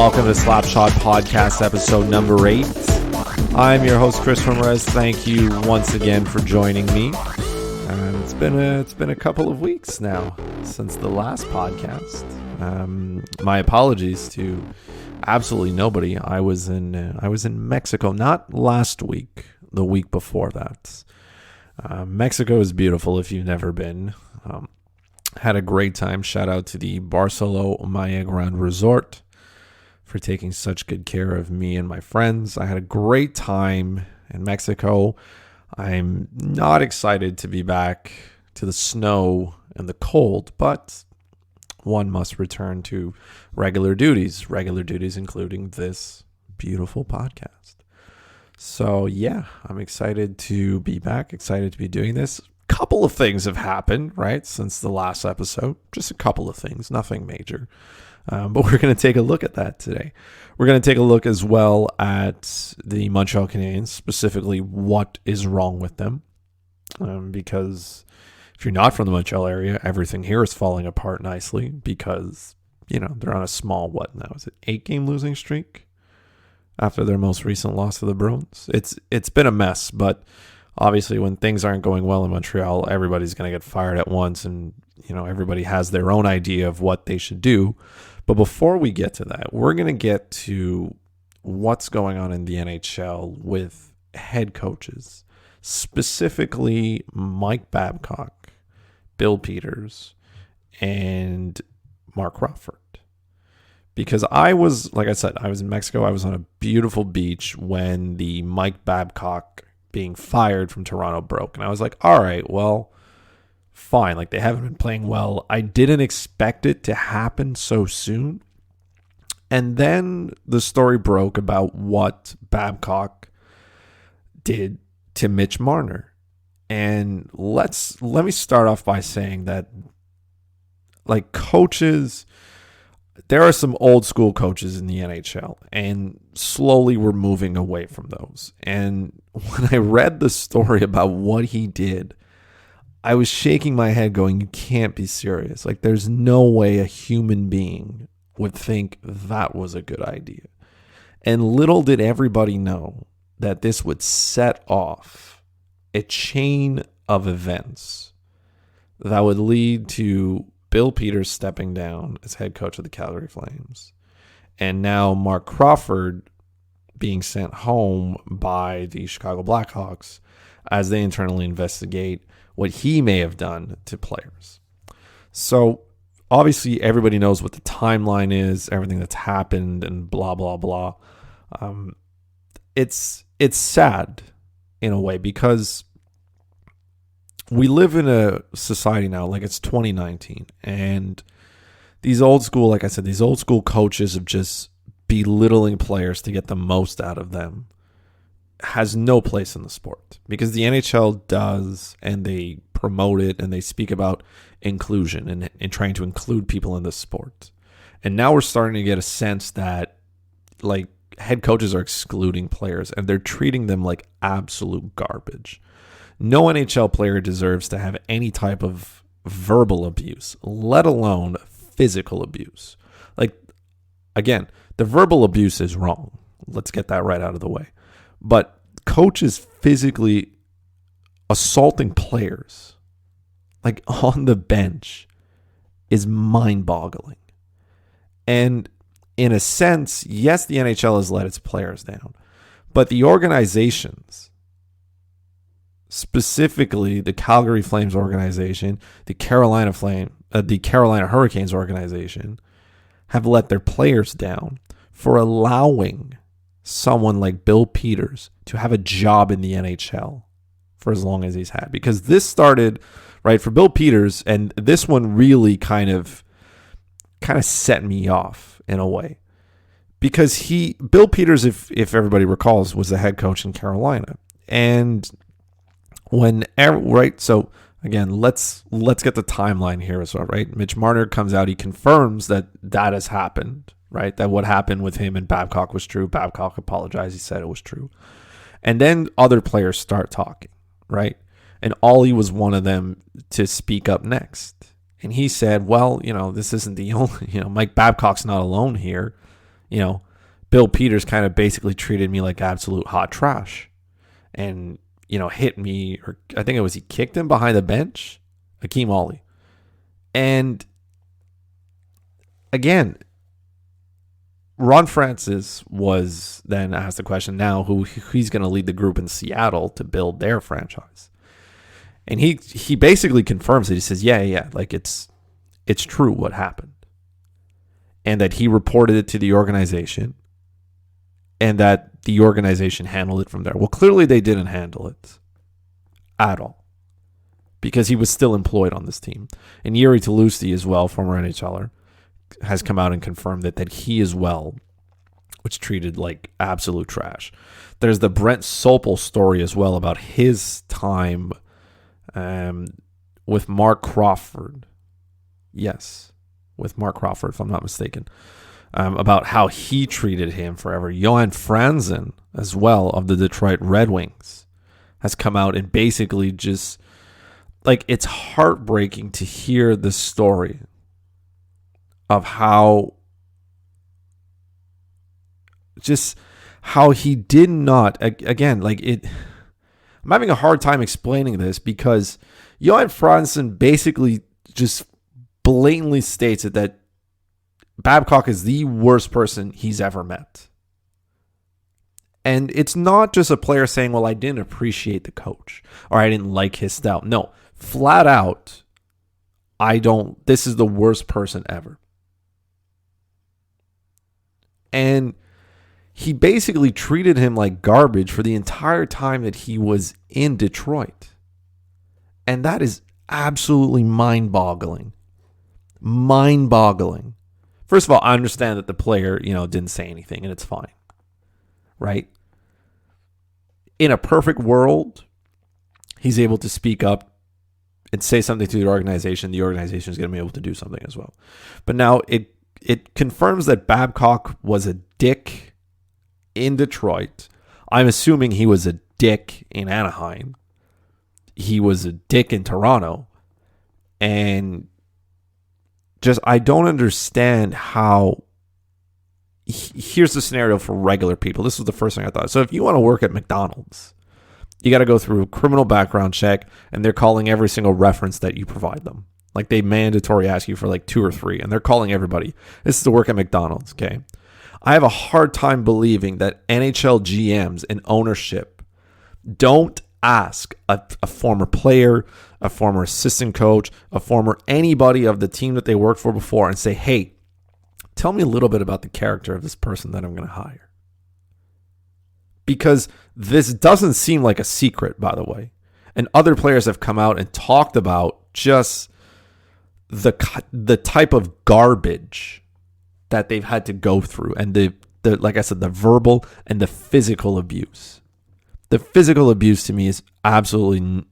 welcome to Slapshot Podcast episode number 8. I'm your host, Christopher Morais. Thank you once again for joining me. It's been a couple of weeks now since the last podcast. My apologies to absolutely nobody. I was in Mexico, not last week, the week before that. Mexico is beautiful if you've never been. Had a great time. Shout out to the Barceló Maya Grand Resort for taking such good care of me and my friends. I had a great time in Mexico. I'm not excited to be back to the snow and the cold, but one must return to regular duties including this beautiful podcast. So yeah, I'm excited to be back, excited to be doing this. Couple of things have happened, right, since the last episode. Just a couple of things, nothing major. But we're going to take a look at that today. We're going to take a look as well at the Montreal Canadiens, specifically what is wrong with them. Because if you're not from the Montreal area, everything here is falling apart nicely because, they're on a small, 8-game losing streak after their most recent loss to the Bruins. It's been a mess, but obviously, when things aren't going well in Montreal, everybody's going to get fired at once, and everybody has their own idea of what they should do. But before we get to that, we're going to get to what's going on in the NHL with head coaches, specifically Mike Babcock, Bill Peters, and Mark Crawford. Because I was in Mexico. I was on a beautiful beach when the Mike Babcock being fired from Toronto broke. And I was like, all right, well, fine. They haven't been playing well. I didn't expect it to happen so soon. And then the story broke about what Babcock did to Mitch Marner. And let me start off by saying that, coaches, there are some old school coaches in the NHL, and slowly we're moving away from those. And when I read the story about what he did, I was shaking my head going, you can't be serious. There's no way a human being would think that was a good idea. And little did everybody know that this would set off a chain of events that would lead to Bill Peters stepping down as head coach of the Calgary Flames, and now Mark Crawford being sent home by the Chicago Blackhawks as they internally investigate what he may have done to players. So obviously everybody knows what the timeline is, everything that's happened, and blah, blah, blah. It's sad in a way because we live in a society now, it's 2019, and these old school, these old school coaches of just belittling players to get the most out of them has no place in the sport, because the NHL does, and they promote it, and they speak about inclusion and trying to include people in the sport. And now we're starting to get a sense that head coaches are excluding players, and they're treating them like absolute garbage. No NHL player deserves to have any type of verbal abuse, let alone physical abuse. Again, the verbal abuse is wrong. Let's get that right out of the way. But coaches physically assaulting players, on the bench, is mind-boggling. And in a sense, yes, the NHL has let its players down, but the organizations, specifically the Calgary Flames organization, the Carolina Hurricanes organization, have let their players down for allowing someone like Bill Peters to have a job in the NHL for as long as he's had. Because this started, right, for Bill Peters, and this one really kind of set me off in a way. Because Bill Peters, if everybody recalls, was the head coach in Carolina. And so again, let's get the timeline here as well, right? Mitch Marner comes out, he confirms that has happened, right? That what happened with him and Babcock was true. Babcock apologized, he said it was true. And then other players start talking, right? And Ollie was one of them to speak up next. And he said, well, this isn't the only, Mike Babcock's not alone here. Bill Peters kind of basically treated me like absolute hot trash and, hit me, or I think he kicked him behind the bench, Hakeem Ollie. And again, Ron Francis was then asked the question now who he's going to lead the group in Seattle to build their franchise. And he basically confirms it. He says, yeah, like it's true what happened. And that he reported it to the organization and that the organization handled it from there. Well, clearly they didn't handle it at all because he was still employed on this team. And Yuri Talusti as well, former NHLer, has come out and confirmed that he as well was treated like absolute trash. There's the Brent Sopel story as well about his time with Mark Crawford. Yes, with Mark Crawford, if I'm not mistaken. About how he treated him forever. Johan Franzen, as well, of the Detroit Red Wings, has come out and basically just, like, it's heartbreaking to hear the story of how he did not, again, like it. I'm having a hard time explaining this because Johan Franzen basically just blatantly states that Babcock is the worst person he's ever met. And it's not just a player saying, well, I didn't appreciate the coach or I didn't like his style. No, flat out, this is the worst person ever. And he basically treated him like garbage for the entire time that he was in Detroit. And that is absolutely mind-boggling. Mind-boggling. First of all, I understand that the player, didn't say anything, and it's fine. Right? In a perfect world, he's able to speak up and say something to the organization. The organization is going to be able to do something as well. But now it confirms that Babcock was a dick in Detroit. I'm assuming he was a dick in Anaheim. He was a dick in Toronto. And just, I don't understand how. Here's the scenario for regular people. This was the first thing I thought. So if you want to work at McDonald's, you got to go through a criminal background check, and they're calling every single reference that you provide them. Like, they mandatory ask you for like 2 or 3, and they're calling everybody. This is to work at McDonald's, okay? I have a hard time believing that NHL GMs and ownership don't ask a former player, a former assistant coach, a former anybody of the team that they worked for before and say, hey, tell me a little bit about the character of this person that I'm going to hire. Because this doesn't seem like a secret, by the way. And other players have come out and talked about just the type of garbage that they've had to go through, and the like I said, the verbal and the physical abuse. The physical abuse to me is absolutely,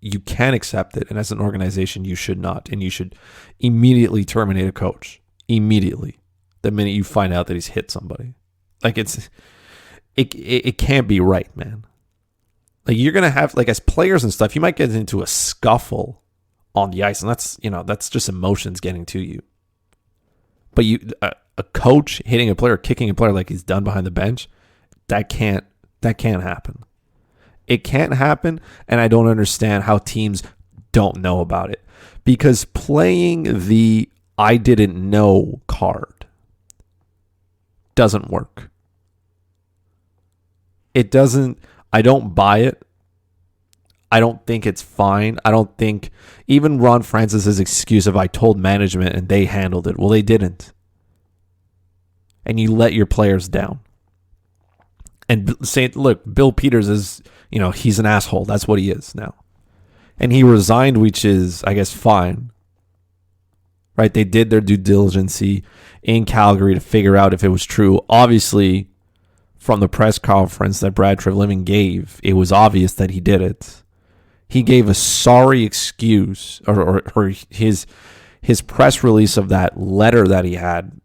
you can't accept it, and as an organization, you should not, and you should immediately terminate a coach. Immediately, the minute you find out that he's hit somebody. Like, it can't be right, man. Like, you're gonna have, like, as players and stuff, you might get into a scuffle on the ice, and that's just emotions getting to you. But a coach hitting a player, kicking a player like he's done behind the bench, that can't happen. It can't happen, and I don't understand how teams don't know about it. Because playing the I didn't know card doesn't work. It doesn't, I don't buy it. I don't think it's fine. I don't think, even Ron Francis's excuse of I told management and they handled it. Well, they didn't. And you let your players down. And say, look, Bill Peters is, he's an asshole. That's what he is now. And he resigned, which is, I guess, fine. Right? They did their due diligence in Calgary to figure out if it was true. Obviously, from the press conference that Brad Treliving gave, it was obvious that he did it. He gave a sorry excuse, or his press release of that letter that he had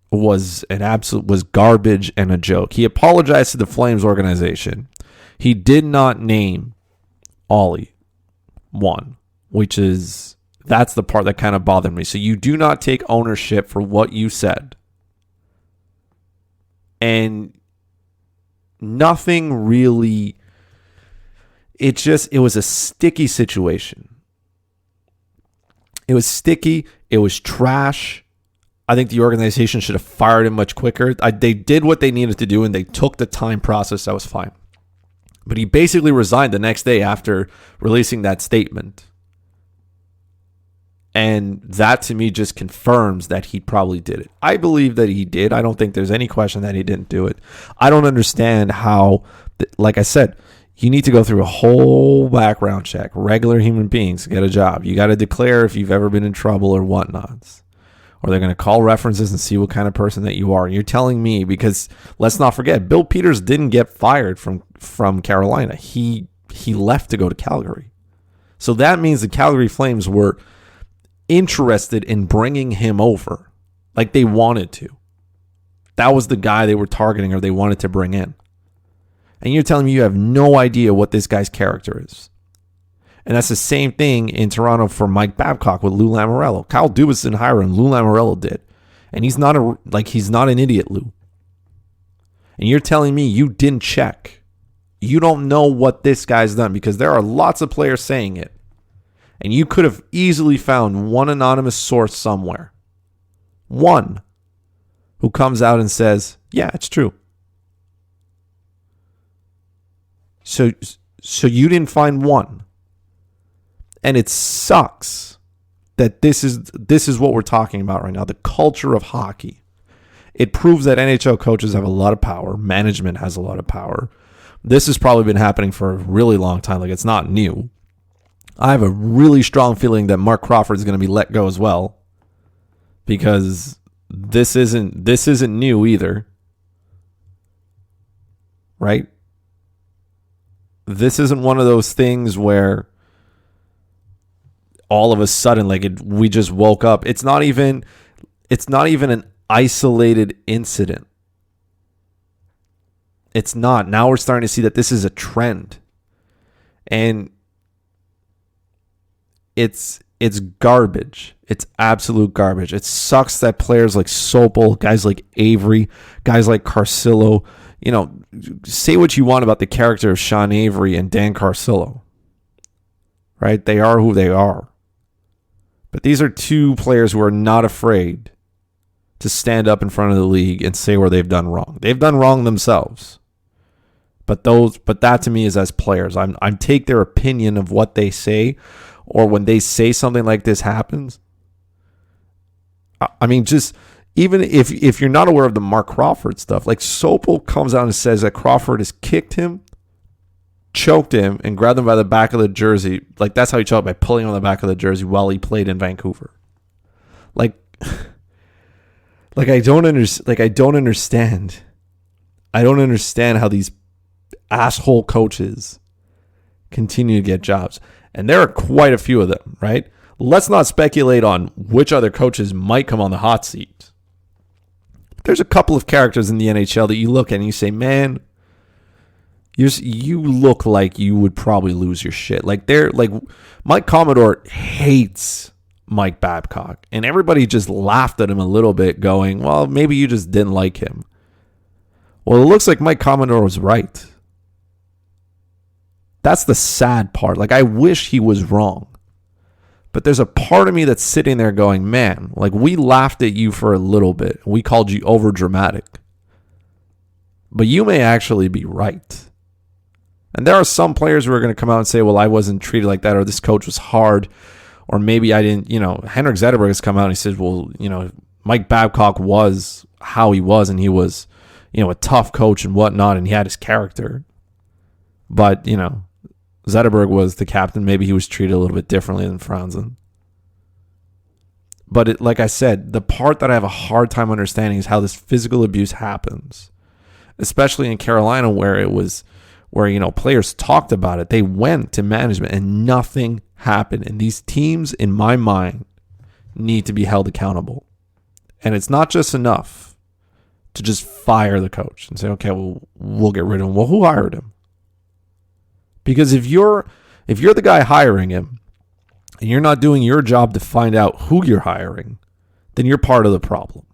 was was garbage and a joke. He apologized to the Flames organization. He did not name Ollie one, which is, that's the part that kind of bothered me. So you do not take ownership for what you said. And nothing really, it was a sticky situation. It was sticky. It was trash. I think the organization should have fired him much quicker. They did what they needed to do, and they took the time process. That was fine. But he basically resigned the next day after releasing that statement. And that, to me, just confirms that he probably did it. I believe that he did. I don't think there's any question that he didn't do it. I don't understand how, like I said, you need to go through a whole background check. Regular human beings to get a job. You got to declare if you've ever been in trouble or whatnots. Or they're going to call references and see what kind of person that you are. And you're telling me, because let's not forget, Bill Peters didn't get fired from Carolina. He left to go to Calgary. So that means the Calgary Flames were interested in bringing him over. Like they wanted to. That was the guy they were targeting or they wanted to bring in. And you're telling me you have no idea what this guy's character is. And that's the same thing in Toronto for Mike Babcock with Lou Lamoriello. Kyle Dubas didn't hire him. Lou Lamoriello did. And he's not an idiot, Lou. And you're telling me you didn't check. You don't know what this guy's done, because there are lots of players saying it. And you could have easily found one anonymous source somewhere. One who comes out and says, yeah, it's true. So you didn't find one. And it sucks that this is what we're talking about right now, the culture of hockey. It proves that NHL coaches have a lot of power. Management has a lot of power. This has probably been happening for a really long time. Like, it's not new. I have a really strong feeling that Mark Crawford is going to be let go as well, because this isn't new either. Right? This isn't one of those things where all of a sudden, we just woke up. It's not even an isolated incident. It's not. Now we're starting to see that this is a trend. And it's garbage. It's absolute garbage. It sucks that players like Sopel, guys like Avery, guys like Carcillo, say what you want about the character of Sean Avery and Dan Carcillo. Right? They are who they are. But these are two players who are not afraid to stand up in front of the league and say where they've done wrong. They've done wrong themselves. But that to me is as players. I take their opinion of what they say, or when they say something like this happens. I mean, just even if you're not aware of the Mark Crawford stuff, like Sopel comes out and says that Crawford has kicked him, choked him, and grabbed him by the back of the jersey. Like, that's how he choked, by pulling him on the back of the jersey while he played in Vancouver. I don't understand. I don't understand how these asshole coaches continue to get jobs. And there are quite a few of them, right? Let's not speculate on which other coaches might come on the hot seat. There's a couple of characters in the NHL that you look at and you say, man, you look like you would probably lose your shit. Like Mike Commodore hates Mike Babcock, and everybody just laughed at him a little bit, going, well, maybe you just didn't like him. Well, it looks like Mike Commodore was right. That's the sad part. Like, I wish he was wrong. But there's a part of me that's sitting there going, man, like, we laughed at you for a little bit. We called you over dramatic. But you may actually be right. And there are some players who are going to come out and say, well, I wasn't treated like that, or this coach was hard, or maybe I didn't, Henrik Zetterberg has come out and he says, well, Mike Babcock was how he was, and he was, a tough coach and whatnot, and he had his character. But, Zetterberg was the captain. Maybe he was treated a little bit differently than Franzen. But like I said, the part that I have a hard time understanding is how this physical abuse happens, especially in Carolina, where players talked about it. They went to management and nothing happened. And these teams, in my mind, need to be held accountable. And it's not just enough to just fire the coach and say, okay, well, we'll get rid of him. Well, who hired him? Because if you're the guy hiring him and you're not doing your job to find out who you're hiring, then you're part of the problem.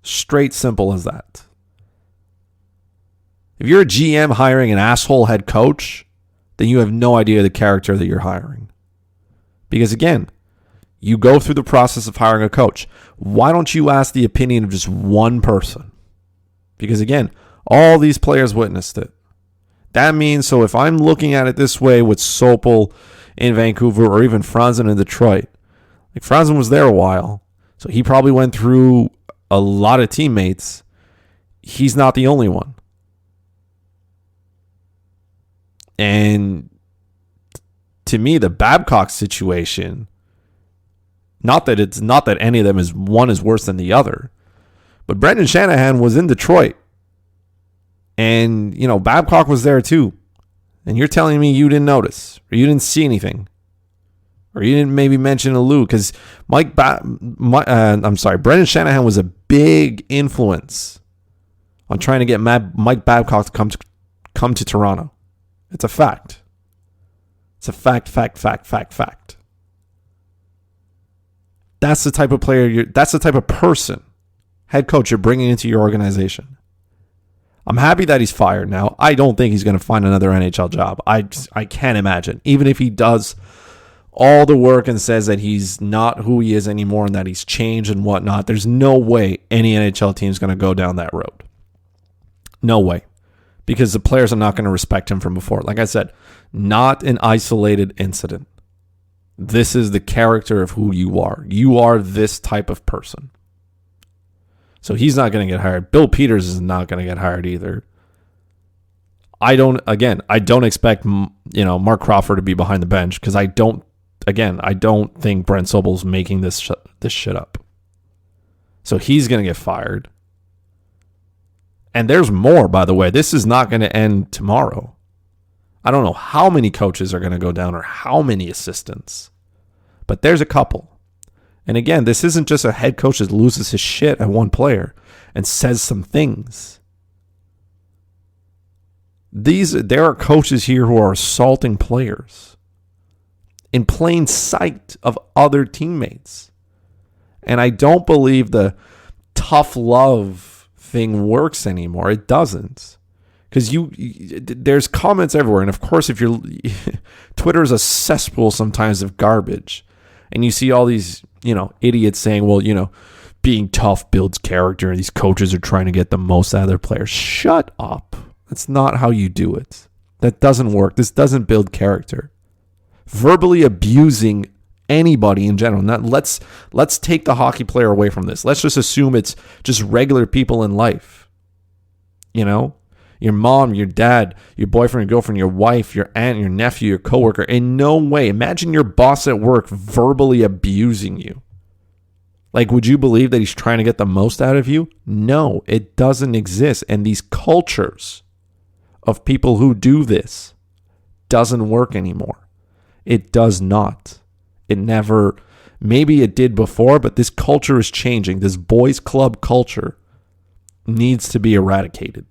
Straight simple as that. If you're a GM hiring an asshole head coach, then you have no idea the character that you're hiring. Because again, you go through the process of hiring a coach. Why don't you ask the opinion of just one person? Because again, all these players witnessed it. That means, so if I'm looking at it this way with Sopel in Vancouver or even Franzen in Detroit, like Franzen was there a while, so he probably went through a lot of teammates. He's not the only one. And to me, the Babcock situation, not that any of them is one is worse than the other, but Brendan Shanahan was in Detroit. And, Babcock was there too. And you're telling me you didn't notice, or you didn't see anything, or you didn't maybe mention a Lou, because Brendan Shanahan was a big influence on trying to get Mike Babcock to come to Toronto. It's a fact. It's a fact. That's the type of player that's the type of person, head coach, you're bringing into your organization. I'm happy that he's fired now. I don't think he's going to find another NHL job. I can't imagine. Even if he does all the work and says that he's not who he is anymore and that he's changed and whatnot, there's no way any NHL team is going to go down that road. No way. Because the players are not going to respect him from before. Like I said, not an isolated incident. This is the character of who you are. You are this type of person. So he's not going to get hired. Bill Peters is not going to get hired either. I don't expect, Mark Crawford to be behind the bench because I don't think Brent Sobel's making this shit up. So he's going to get fired. And there's more, by the way. This is not going to end tomorrow. I don't know how many coaches are going to go down or how many assistants. But there's a couple. And again, this isn't just a head coach that loses his shit at one player and says some things. There are coaches here who are assaulting players in plain sight of other teammates. And I don't believe the tough love thing works anymore. It doesn't. Because there's comments everywhere. And of course, if Twitter is a cesspool sometimes of garbage. And you see all these, idiots saying, well, being tough builds character and these coaches are trying to get the most out of their players. Shut up. That's not how you do it. That doesn't work. This doesn't build character. Verbally abusing anybody in general. Now, let's take the hockey player away from this. Let's just assume it's just regular people in life. Your mom, your dad, your boyfriend, your girlfriend, your wife, your aunt, your nephew, your coworker. In no way. Imagine your boss at work verbally abusing you. Like, would you believe that he's trying to get the most out of you? No, it doesn't exist. And these cultures of people who do this doesn't work anymore. It does not. It never, maybe it did before, but this culture is changing. This boys club culture needs to be eradicated.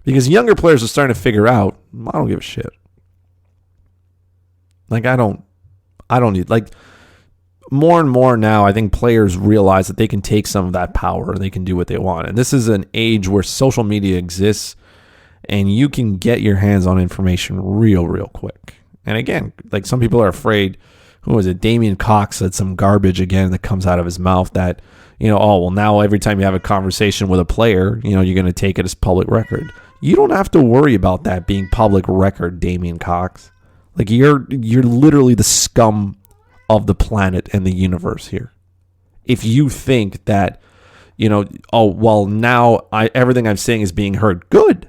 Because younger players are starting to figure out, I don't give a shit. Like, I don't need, like, more and more now, I think players realize that they can take some of that power and they can do what they want. And this is an age where social media exists and you can get your hands on information real quick. And again, like, some people are afraid, who was it? Damian Cox said some garbage again that comes out of his mouth that, now every time you have a conversation with a player, you're going to take it as public record. You don't have to worry about that being public record, Damian Cox. Like, you're literally the scum of the planet and the universe here. If you think that, now everything I'm saying is being heard, good.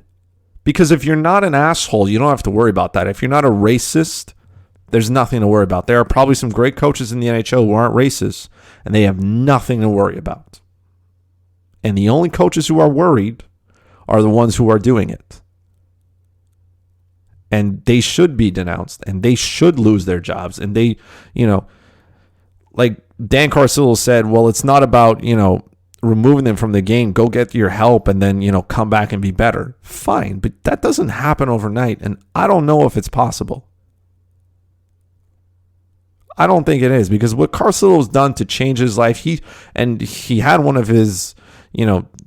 Because if you're not an asshole, you don't have to worry about that. If you're not a racist, there's nothing to worry about. There are probably some great coaches in the NHL who aren't racist, and they have nothing to worry about. And the only coaches who are worried are the ones who are doing it. And they should be denounced and they should lose their jobs. And they, like Dan Carcillo said, well, it's not about, removing them from the game. Go get your help and then, come back and be better. Fine. But that doesn't happen overnight. And I don't know if it's possible. I don't think it is, because what Carcillo's done to change his life, he had one of his,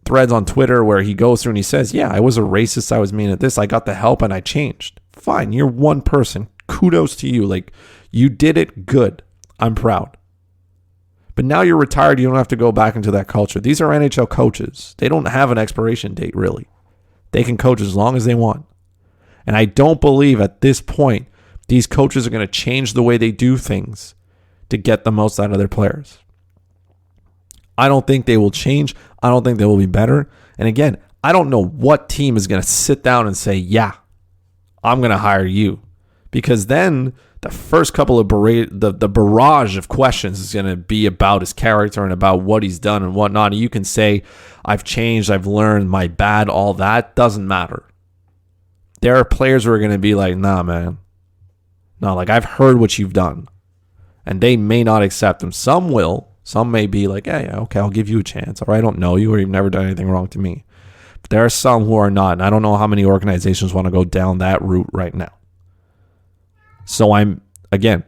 threads on Twitter where he goes through and he says, yeah, I was a racist. I was mean at this. I got the help and I changed. Fine. You're one person. Kudos to you. Like, you did it good. I'm proud. But now you're retired. You don't have to go back into that culture. These are NHL coaches. They don't have an expiration date, really. They can coach as long as they want. And I don't believe at this point these coaches are going to change the way they do things to get the most out of their players. I don't think they will change. I don't think they will be better. And again, I don't know what team is going to sit down and say, yeah, I'm going to hire you. Because then the first couple of the barrage of questions is going to be about his character and about what he's done and whatnot. And you can say, I've changed, I've learned, my bad, all that doesn't matter. There are players who are going to be like, nah, man. No, like, I've heard what you've done. And they may not accept them. Some will. Some may be like, hey, okay, I'll give you a chance. Or I don't know you, or you've never done anything wrong to me. But there are some who are not. And I don't know how many organizations want to go down that route right now. So again,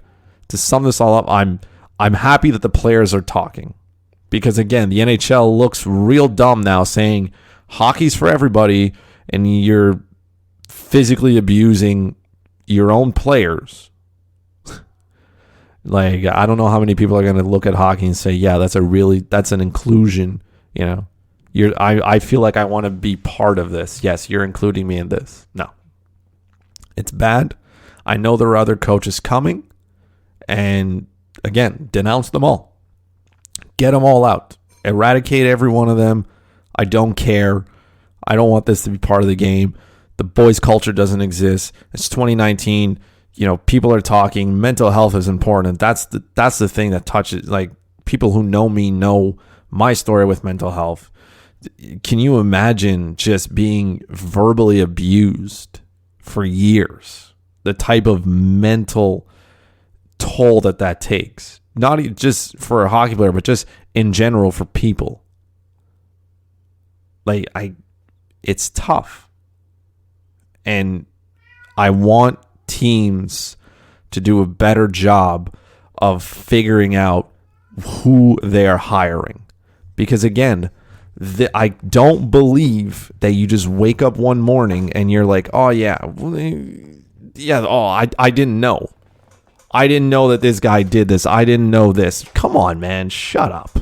to sum this all up, I'm happy that the players are talking. Because again, the NHL looks real dumb now saying hockey's for everybody and you're physically abusing your own players. Like, I don't know how many people are going to look at hockey and say, yeah, that's an inclusion, I feel like I want to be part of this. Yes, you're including me in this. No. It's bad. I know there are other coaches coming. And again, denounce them all. Get them all out. Eradicate every one of them. I don't care. I don't want this to be part of the game. The boys' culture doesn't exist. It's 2019. People are talking. Mental health is important. That's the thing that touches, like, people who know me know my story with mental health. Can you imagine just being verbally abused for years? The type of mental toll that takes. Not just for a hockey player, but just in general for people. Like, it's tough. And I want teams to do a better job of figuring out who they are hiring. Because again, I don't believe that you just wake up one morning and you're like, oh yeah, I didn't know. I didn't know that this guy did this. I didn't know this. Come on, man, shut up.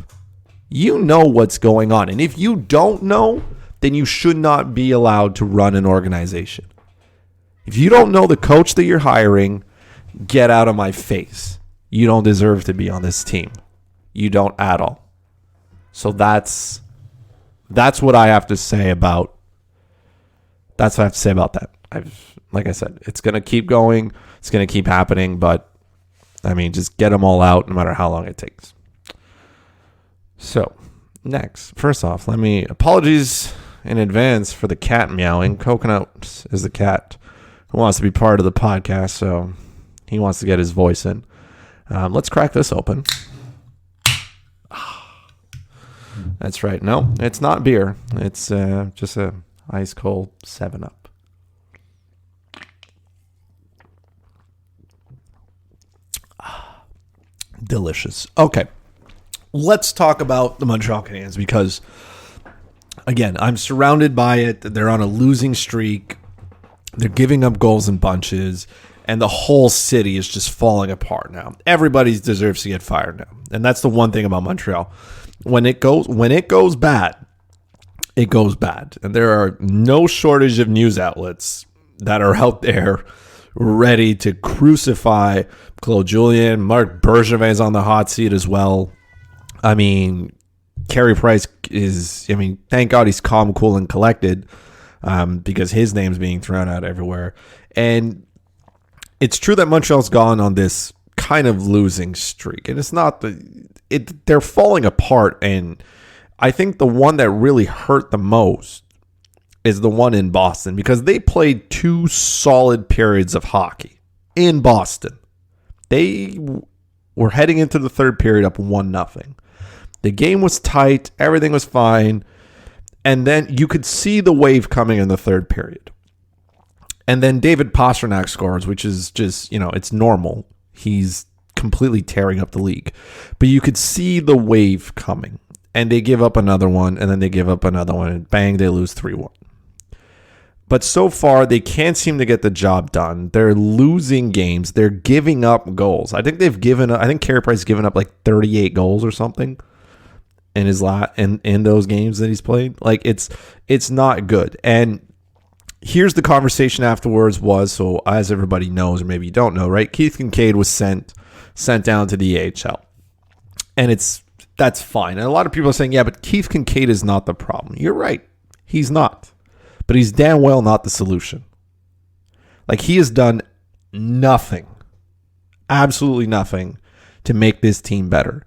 You know what's going on. And if you don't know, then you should not be allowed to run an organization. If you don't know the coach that you're hiring, get out of my face. You don't deserve to be on this team. You don't at all. So that's what I have to say about. That's what I have to say about that. Like I said, it's going to keep going. It's going to keep happening. But, I mean, just get them all out no matter how long it takes. So, next. First off, apologies in advance for the cat meowing. Coconut is the cat who wants to be part of the podcast, so he wants to get his voice in. Let's crack this open. That's right. No, it's not beer. It's just a ice cold 7-Up. Delicious. Okay, let's talk about the Montreal Canadiens because, again, I'm surrounded by it. They're on a losing streak. They're giving up goals in bunches, and the whole city is just falling apart now. Everybody deserves to get fired now, and that's the one thing about Montreal. When it goes bad, it goes bad, and there are no shortage of news outlets that are out there ready to crucify Claude Julien. Marc Bergevin's on the hot seat as well. I mean, Carey Price thank God he's calm, cool, and collected because his name's being thrown out everywhere. And it's true that Montreal's gone on this kind of losing streak. And it's not they're falling apart. And I think the one that really hurt the most is the one in Boston because they played 2 solid periods of hockey in Boston. They were heading into the third period up 1-0. The game was tight. Everything was fine. And then you could see the wave coming in the third period. And then David Pastrnak scores, which is just, it's normal. He's completely tearing up the league. But you could see the wave coming. and they give up another one, and then they give up another one, and bang, they lose 3-1. But so far, they can't seem to get the job done. They're losing games. They're giving up goals. I think Carey Price has given up like 38 goals or something in his in those games that he's played. Like, it's not good. And here's the conversation afterwards was, so as everybody knows, or maybe you don't know, right? Keith Kinkaid was sent down to the AHL. And that's fine. And a lot of people are saying, yeah, but Keith Kinkaid is not the problem. You're right. He's not. But he's damn well not the solution. Like, he has done nothing, absolutely nothing, to make this team better.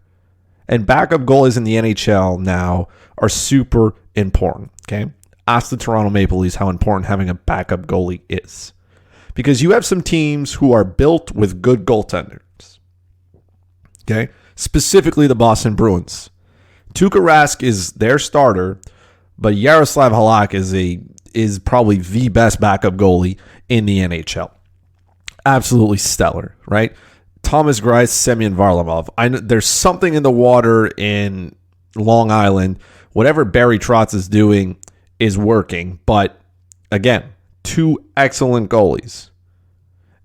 And backup goalies in the NHL now are super important, okay? Ask the Toronto Maple Leafs how important having a backup goalie is. Because you have some teams who are built with good goaltenders, okay? Specifically the Boston Bruins. Tuukka Rask is their starter, but Yaroslav Halak is probably the best backup goalie in the NHL. Absolutely stellar, right? Thomas Greiss, Semyon Varlamov. There's something in the water in Long Island. Whatever Barry Trotz is doing is working. But again, two excellent goalies.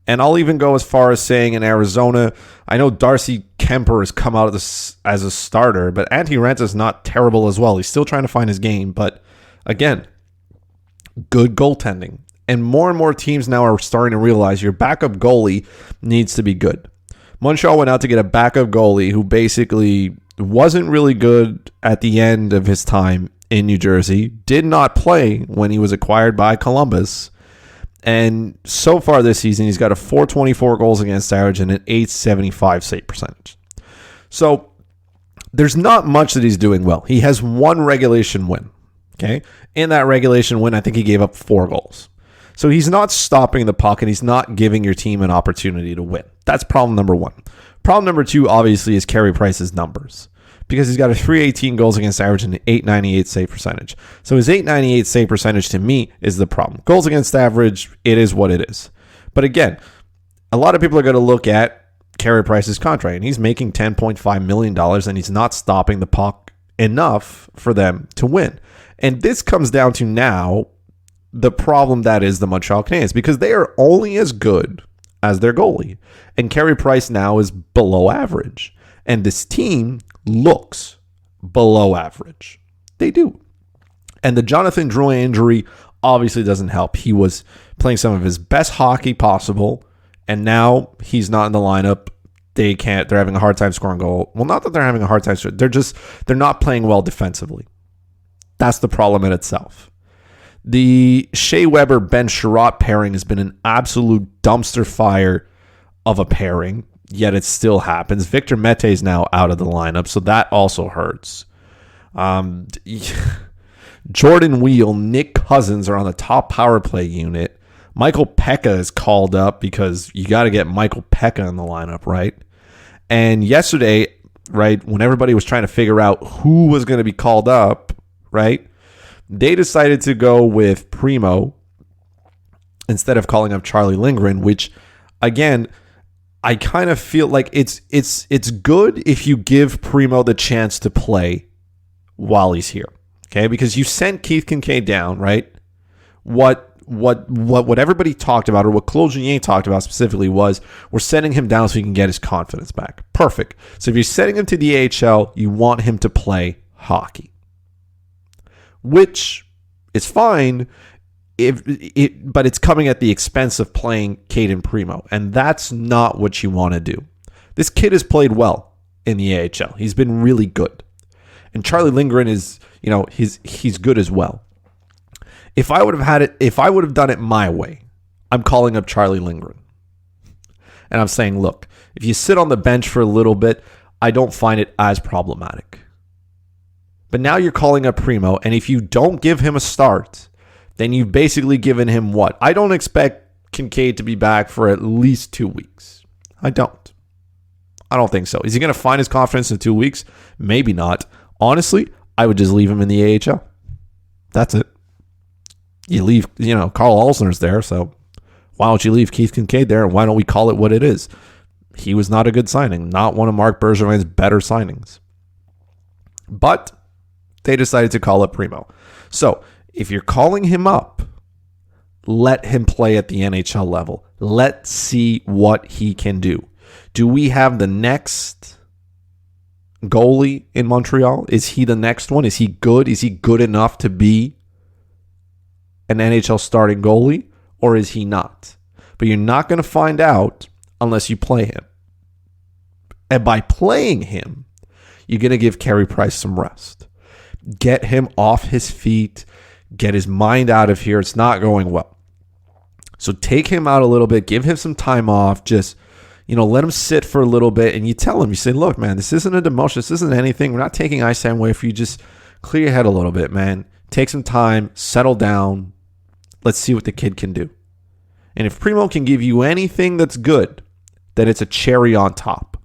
And I'll even go as far as saying in Arizona, I know Darcy Kemper has come out as a starter, but Antti Raanta is not terrible as well. He's still trying to find his game. But again, good goaltending. And more teams now are starting to realize your backup goalie needs to be good. Montreal went out to get a backup goalie who basically wasn't really good at the end of his time in New Jersey, did not play when he was acquired by Columbus. And so far this season, he's got a .424 goals against average and an .875 save percentage. So there's not much that he's doing well. He has one regulation win. Okay. In that regulation win, I think he gave up 4 goals. So he's not stopping the puck and he's not giving your team an opportunity to win. That's problem number 1. Problem number 2, obviously, is Carey Price's numbers. Because he's got a .318 goals against average and an .898 save percentage. So his .898 save percentage to me is the problem. Goals against average, it is what it is. But again, a lot of people are going to look at Carey Price's contract and he's making $10.5 million and he's not stopping the puck enough for them to win. And this comes down to now the problem that is the Montreal Canadiens, because they are only as good as their goalie. And Carey Price now is below average. And this team looks below average. They do. And the Jonathan Drouin injury obviously doesn't help. He was playing some of his best hockey possible, and now he's not in the lineup. They're having a hard time scoring goal. Well, not that they're having a hard time. They're not playing well defensively. That's the problem in itself. The Shea Weber-Ben Sherratt pairing has been an absolute dumpster fire of a pairing, yet it still happens. Victor Mete is now out of the lineup, so that also hurts. Jordan Wheel, Nick Cousins are on the top power play unit. Michael Pekka is called up because you got to get Michael Pekka in the lineup, right? And yesterday, right, when everybody was trying to figure out who was going to be called up, right, they decided to go with Primo instead of calling up Charlie Lindgren, which, again, I kind of feel like it's good if you give Primo the chance to play while he's here, okay? Because you sent Keith Kinkaid down, right? What everybody talked about, or what Claude Julien talked about specifically, was we're sending him down so he can get his confidence back. Perfect. So if you're sending him to the AHL, you want him to play hockey, which is fine, but it's coming at the expense of playing Caden Primo, and that's not what you want to do. This kid has played well in the AHL. He's been really good, and Charlie Lindgren is, he's good as well. If I would have done it my way, I'm calling up Charlie Lindgren, and I'm saying, look, if you sit on the bench for a little bit, I don't find it as problematic. But now you're calling up Primo, and if you don't give him a start, then you've basically given him what? I don't expect Kinkaid to be back for at least 2 weeks. I don't think so. Is he going to find his confidence in 2 weeks? Maybe not. Honestly, I would just leave him in the AHL. That's it. You leave, Carl Alsner's there, so why don't you leave Keith Kinkaid there, and why don't we call it what it is? He was not a good signing, not one of Marc Bergevin's better signings. But They decided to call up Primo. So if you're calling him up, let him play at the NHL level. Let's see what he can do. Do we have the next goalie in Montreal? Is he the next one? Is he good? Is he good enough to be an NHL starting goalie, or is he not? But you're not going to find out unless you play him. And by playing him, you're going to give Carey Price some rest. Get him off his feet. Get his mind out of here. It's not going well. So take him out a little bit. Give him some time off. Just, let him sit for a little bit. And you tell him, you say, look, man, this isn't a demotion. This isn't anything. We're not taking ice time away for you. Just clear your head a little bit, man. Take some time. Settle down. Let's see what the kid can do. And if Primo can give you anything that's good, then it's a cherry on top.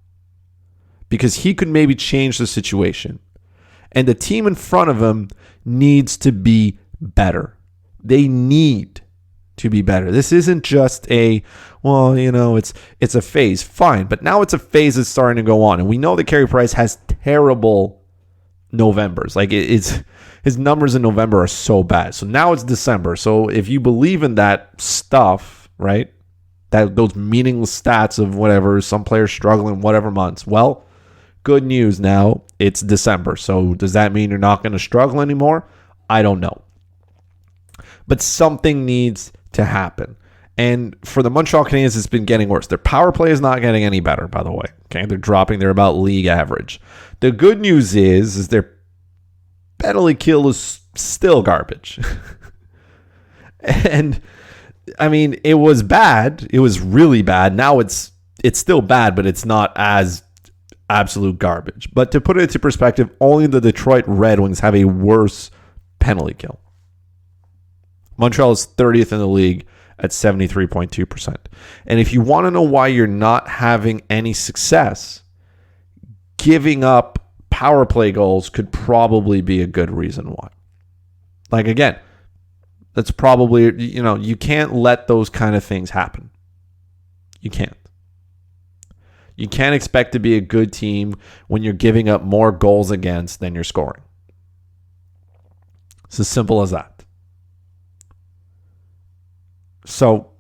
Because he could maybe change the situation. And the team in front of him needs to be better. They need to be better. This isn't just it's a phase. Fine. But now it's a phase that's starting to go on. And we know that Carey Price has terrible Novembers. Like his numbers in November are so bad. So now it's December. So if you believe in that stuff, right? Those meaningless stats of whatever, some players struggling whatever months. Well, good news now. It's December. So does that mean you're not going to struggle anymore? I don't know. But something needs to happen. And for the Montreal Canadiens, it's been getting worse. Their power play is not getting any better, by the way. Okay, they're dropping. They're about league average. The good news is their penalty kill is still garbage. And I mean, it was bad. It was really bad. Now it's still bad, but it's not as absolute garbage. But to put it into perspective, only the Detroit Red Wings have a worse penalty kill. Montreal is 30th in the league at 73.2%. And if you want to know why you're not having any success, giving up power play goals could probably be a good reason why. Like, again, that's probably, you can't let those kind of things happen. You can't. You can't expect to be a good team when you're giving up more goals against than you're scoring. It's as simple as that. So,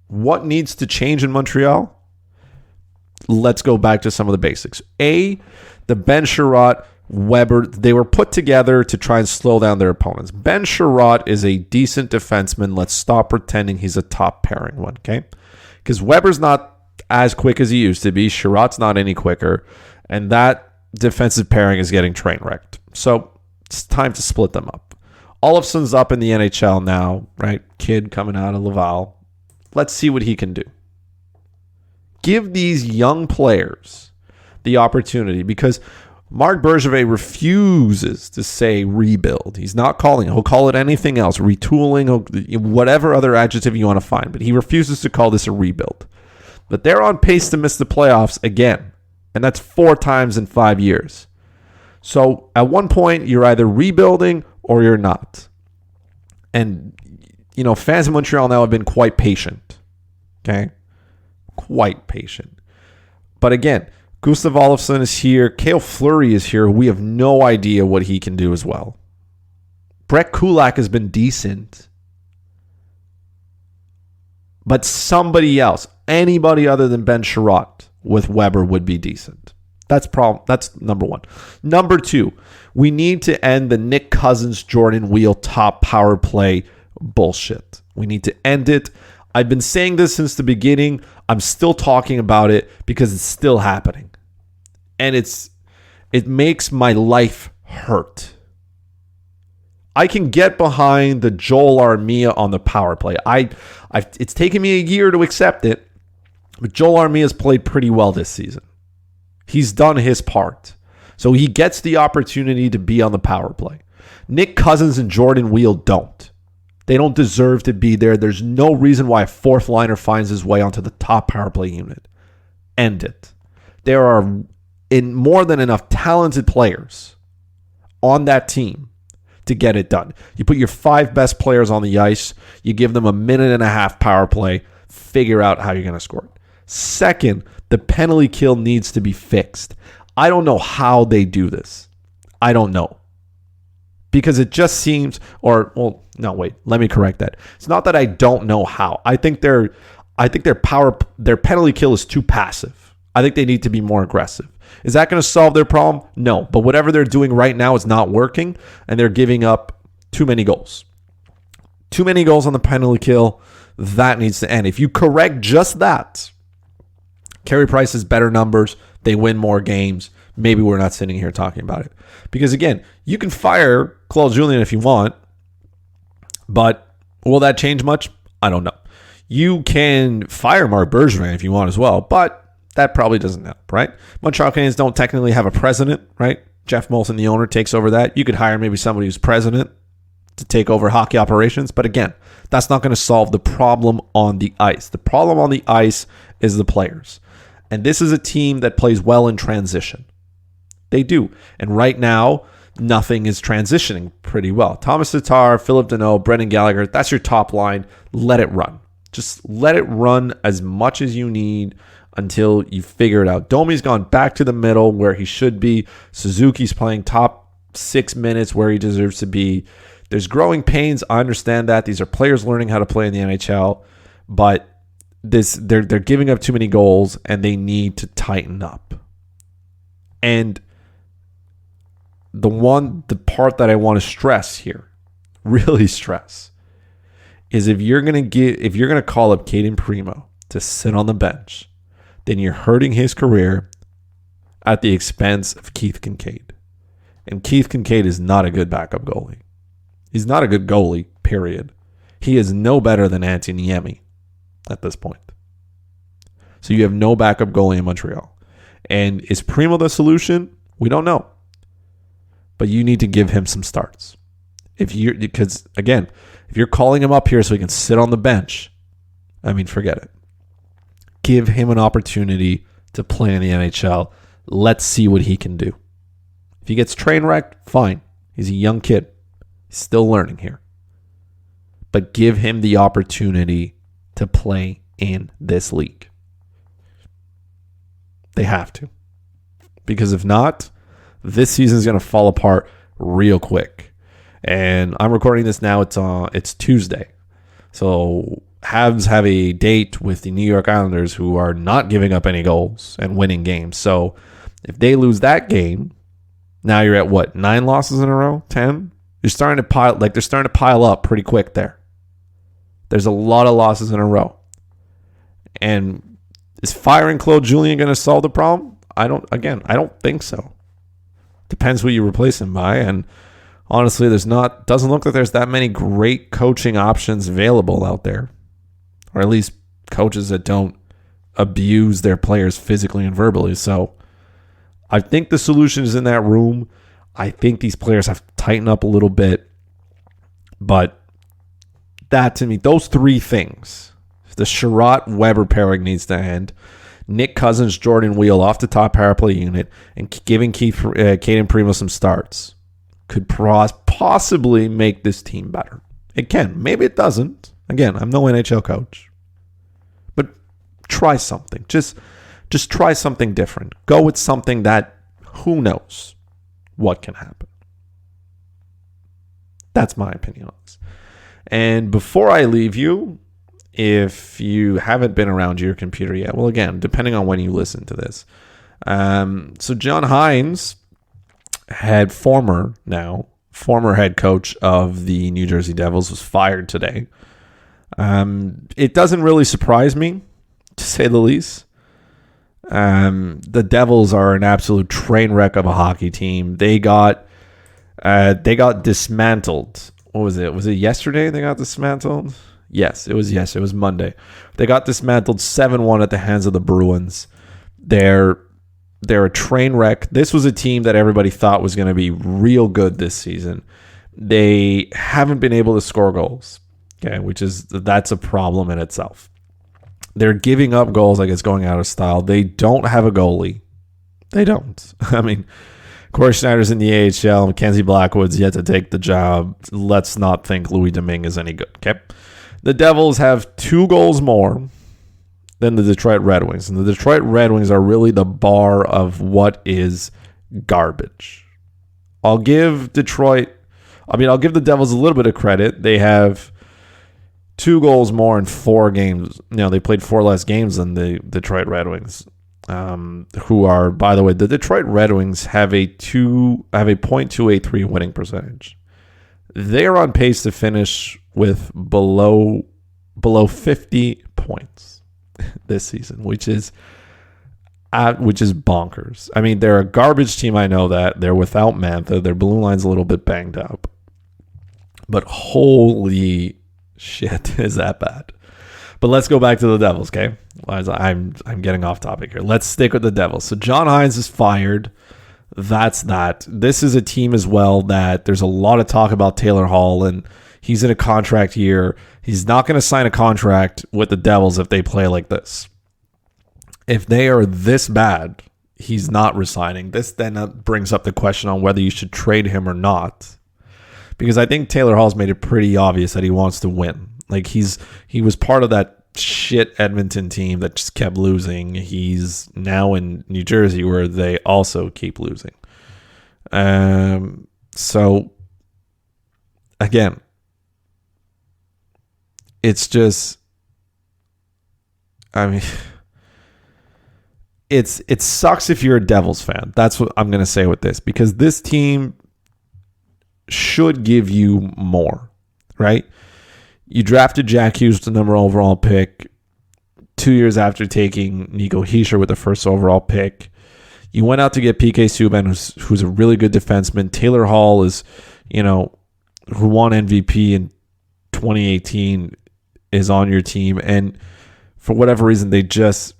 what needs to change in Montreal? Let's go back to some of the basics. The Ben Sherratt, Weber, they were put together to try and slow down their opponents. Ben Sherratt is a decent defenseman. Let's stop pretending he's a top pairing one, okay? Because Weber's not as quick as he used to be. Sherratt's not any quicker. And that defensive pairing is getting train wrecked. So, it's time to split them up. Olofsson's up in the NHL now, right? Kid coming out of Laval. Let's see what he can do. Give these young players the opportunity, because Marc Bergevin refuses to say rebuild. He's not calling it. He'll call it anything else, retooling, whatever other adjective you want to find, but he refuses to call this a rebuild. But they're on pace to miss the playoffs again, and that's 4 times in 5 years. So at one point, you're either rebuilding or you're not. And, fans in Montreal now have been quite patient. Okay? Quite patient. But again, Gustav Olofsson is here. Cale Fleury is here. We have no idea what he can do as well. Brett Kulak has been decent. But somebody else, anybody other than Ben Sherratt with Weber would be decent. That's number one. Number 2, we need to end the Nick Cousins, Jordan Wheel top power play bullshit. We need to end it. I've been saying this since the beginning. I'm still talking about it because it's still happening. And it makes my life hurt. I can get behind the Joel Armia on the power play. It's taken me a year to accept it, but Joel Armia's played pretty well this season. He's done his part. So he gets the opportunity to be on the power play. Nick Cousins and Jordan Wheel don't. They don't deserve to be there. There's no reason why a 4th liner finds his way onto the top power play unit. End it. There are more than enough talented players on that team to get it done. You put your 5 best players on the ice. You give them a 1.5-minute power play. Figure out how you're going to score it. Second, the penalty kill needs to be fixed. I don't know how they do this. I don't know. Because it just seems, let me correct that. It's not that I don't know how. I think their penalty kill is too passive. I think they need to be more aggressive. Is that going to solve their problem? No. But whatever they're doing right now is not working, and they're giving up too many goals. Too many goals on the penalty kill. That needs to end. If you correct just that, Carey Price has better numbers. They win more games. Maybe we're not sitting here talking about it. Because again, you can fire Claude Julien if you want, but will that change much? I don't know. You can fire Marc Bergevin if you want as well, but that probably doesn't help, right? Montreal Canadiens don't technically have a president, right? Jeff Molson, the owner, takes over that. You could hire maybe somebody who's president to take over hockey operations, but again, that's not going to solve the problem on the ice. The problem on the ice is the players. And this is a team that plays well in transition. They do. And right now, nothing is transitioning pretty well. Thomas Tatar, Philip Deneau, Brendan Gallagher, that's your top line. Let it run. Just let it run as much as you need until you figure it out. Domi's gone back to the middle where he should be. Suzuki's playing top 6 minutes where he deserves to be. There's growing pains. I understand that. These are players learning how to play in the NHL. But they're giving up too many goals and they need to tighten up. And the part that I want to stress here, really stress, is if you're gonna call up Cayden Primo to sit on the bench, then you're hurting his career at the expense of Keith Kincaid. And Keith Kincaid is not a good backup goalie. He's not a good goalie, period. He is no better than Antti Niemi at this point. So you have no backup goalie in Montreal. And is Primo the solution? We don't know. But you need to give him some starts. Because again, if you're calling him up here so he can sit on the bench, forget it. Give him an opportunity to play in the NHL. Let's see what he can do. If he gets train wrecked, fine. He's a young kid. He's still learning here. But give him the opportunity to play in this league. They have to. Because if not, this season is going to fall apart real quick. And I'm recording this now. It's Tuesday. So Habs have a date with the New York Islanders, who are not giving up any goals and winning games. So if they lose that game, now you're at what, 9 losses in a row? 10? You're starting to pile, they're starting to pile up pretty quick there. There's a lot of losses in a row. And is firing Claude Julien going to solve the problem? I don't think so. Depends who you replace him by, and honestly, doesn't look like there's that many great coaching options available out there, or at least coaches that don't abuse their players physically and verbally. So I think the solution is in that room. I think these players have to tighten up a little bit, but that to me, those 3 things, the Sherratt-Weber pairing needs to end. Nick Cousins, Jordan Wheel off the top power play unit, and giving Cayden Primo some starts could possibly make this team better. It can. Maybe it doesn't. Again, I'm no NHL coach. But try something. Just try something different. Go with something that, who knows what can happen. That's my opinion on this. And before I leave you, if you haven't been around your computer yet, well, again, depending on when you listen to this. So John Hynes, former head coach of the New Jersey Devils, was fired today. It doesn't really surprise me, to say the least. The Devils are an absolute train wreck of a hockey team. They got dismantled. What was it? Was it yesterday they got dismantled? Yes, it was Monday. They got dismantled 7-1 at the hands of the Bruins. They're a train wreck. This was a team that everybody thought was going to be real good this season. They haven't been able to score goals, okay, that's a problem in itself. They're giving up goals like it's going out of style. They don't have a goalie. They don't. Corey Schneider's in the AHL. Mackenzie Blackwood's yet to take the job. Let's not think Louis Domingue is any good, okay? The Devils have 2 goals more than the Detroit Red Wings. And the Detroit Red Wings are really the bar of what is garbage. I'll give I mean, I'll give the Devils a little bit of credit. They have 2 goals more in 4 games. They played 4 less games than the Detroit Red Wings, who are, by the way, the Detroit Red Wings have a .283 winning percentage. They are on pace to finish with below 50 points this season, which is bonkers. I mean, they're a garbage team. I know that they're without Mantha. Their blue line's a little bit banged up, but holy shit, is that bad? But let's go back to the Devils, okay? I'm getting off topic here. Let's stick with the Devils. So John Hynes is fired. That's that. This is a team as well that there's a lot of talk about Taylor Hall, and he's in a contract year. He's not going to sign a contract with the Devils if they play like this. If they are this bad, he's not resigning. This then brings up the question on whether you should trade him or not. Because I think Taylor Hall's made it pretty obvious that he wants to win. Like he was part of that shit Edmonton team that just kept losing. He's now in New Jersey where they also keep losing. So again, it's just, I mean, it sucks if you're a Devils fan. That's what I'm going to say with this, because this team should give you more, right? You drafted Jack Hughes, the number overall pick, 2 years after taking Nico Hischier with the first overall pick. You went out to get PK Subban, who's a really good defenseman. Taylor Hall is, who won MVP in 2018, is on your team, and for whatever reason, they're just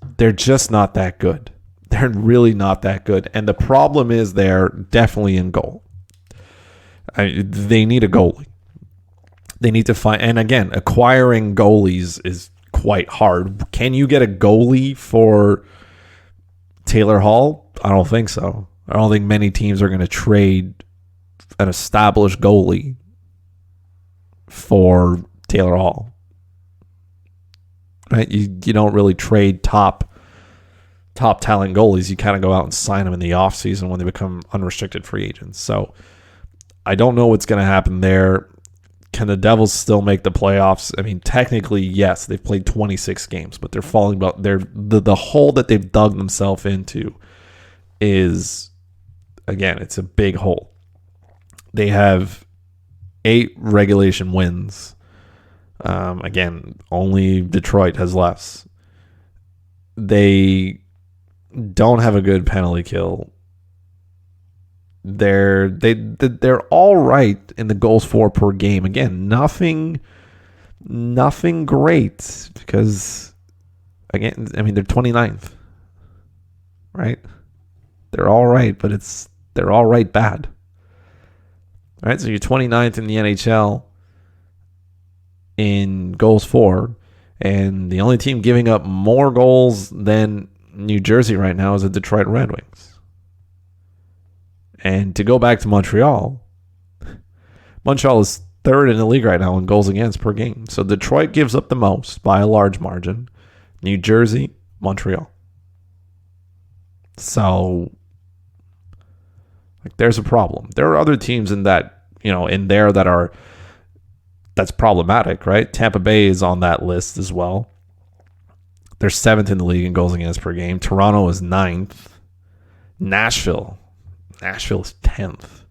not that good. They're really not that good, and the problem is they're definitely in goal. They need a goalie. They need to find, and again, acquiring goalies is quite hard. Can you get a goalie for Taylor Hall? I don't think so. I don't think many teams are going to trade an established goalie for Taylor Hall. Right? You don't really trade top talent goalies. You kind of go out and sign them in the offseason when they become unrestricted free agents. So I don't know what's going to happen there. Can the Devils still make the playoffs? I mean, technically, yes. They've played 26 games, but they're falling. But the hole that they've dug themselves into is, again, it's a big hole. They have 8 regulation wins. Again, only Detroit has less. They don't have a good penalty kill. They're all right in the goals for per game. Again, nothing great, because again, I mean, they're 29th, right? They're all right, but they're all right bad. All right, so you're 29th in the NHL in goals for, and the only team giving up more goals than New Jersey right now is the Detroit Red Wings. And to go back to Montreal is 3rd in the league right now in goals against per game. So Detroit gives up the most by a large margin. New Jersey, Montreal. So, there's a problem. There are other teams in that, in there that's problematic, right? Tampa Bay is on that list as well. They're 7th in the league in goals against per game. Toronto is 9th. Nashville is 10th.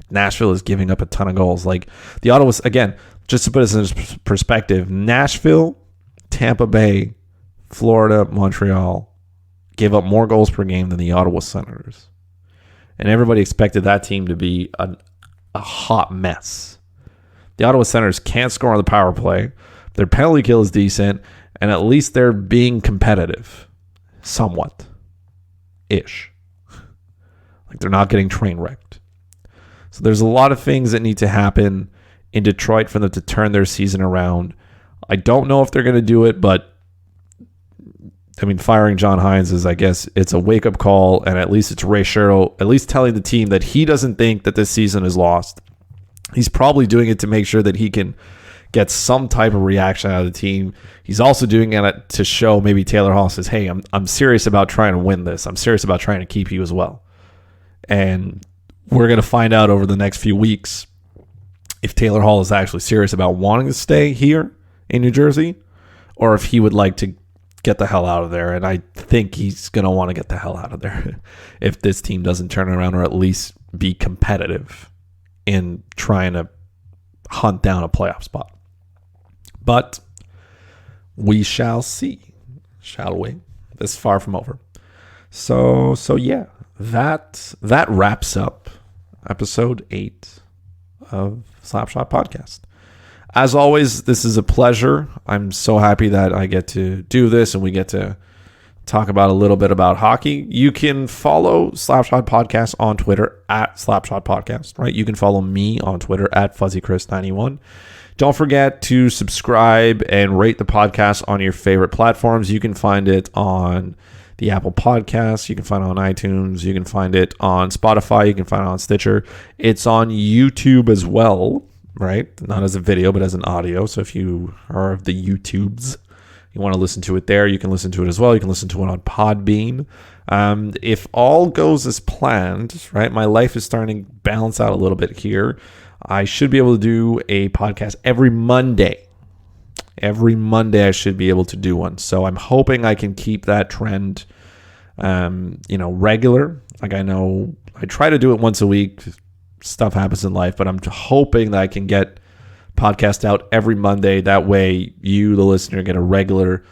Nashville is giving up a ton of goals. The Ottawa, again, just to put this in perspective, Nashville, Tampa Bay, Florida, Montreal gave up more goals per game than the Ottawa Senators. And everybody expected that team to be a hot mess. The Ottawa Senators can't score on the power play. Their penalty kill is decent, and at least they're being competitive. Somewhat-ish. They're not getting train wrecked. So there's a lot of things that need to happen in Detroit for them to turn their season around. I don't know if they're going to do it, but I mean, firing John Hynes is, I guess, it's a wake-up call, and at least it's Ray Shero at least telling the team that he doesn't think that this season is lost. He's probably doing it to make sure that he can get some type of reaction out of the team. He's also doing it to show maybe Taylor Hall says, hey, I'm serious about trying to win this. I'm serious about trying to keep you as well. And we're going to find out over the next few weeks if Taylor Hall is actually serious about wanting to stay here in New Jersey, or if he would like to get the hell out of there. And I think he's going to want to get the hell out of there if this team doesn't turn around or at least be competitive in trying to hunt down a playoff spot. But we shall see, shall we? This is far from over. So yeah, that wraps up episode 8 of Slapshot Podcast. As always, this is a pleasure. I'm so happy that I get to do this and we get to talk about a little bit about hockey. You can follow Slapshot Podcast on Twitter at Slapshot Podcast, right? You can follow me on Twitter at FuzzyChris91. Don't forget to subscribe and rate the podcast on your favorite platforms. You can find it on the Apple Podcasts. You can find it on iTunes. You can find it on Spotify. You can find it on Stitcher. It's on YouTube as well, right? Not as a video, but as an audio. So if you are of the YouTubes, you want to listen to it there, you can listen to it as well. You can listen to it on Podbean. If all goes as planned, right? My life is starting to balance out a little bit here. I should be able to do a podcast every Monday. Every Monday I should be able to do one. So I'm hoping I can keep that trend, regular. Like I know I try to do it once a week. Stuff happens in life, but I'm hoping that I can get podcast out every Monday. That way you, the listener, get a regular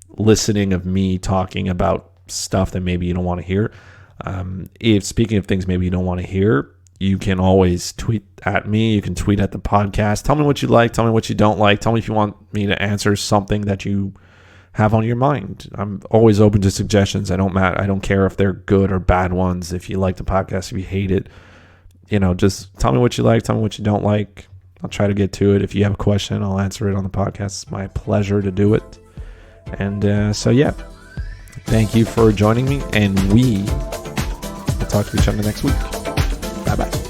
listening of me talking about stuff that maybe you don't want to hear. If speaking of things maybe you don't want to hear, you can always tweet at me. You can tweet at the podcast. Tell me what you like. Tell me what you don't like. Tell me if you want me to answer something that you have on your mind. I'm always open to suggestions. I don't care if they're good or bad ones. If you like the podcast, if you hate it, just tell me what you like. Tell me what you don't like. I'll try to get to it. If you have a question, I'll answer it on the podcast. It's my pleasure to do it. And so, yeah, thank you for joining me. And we will talk to each other next week. Bye-bye.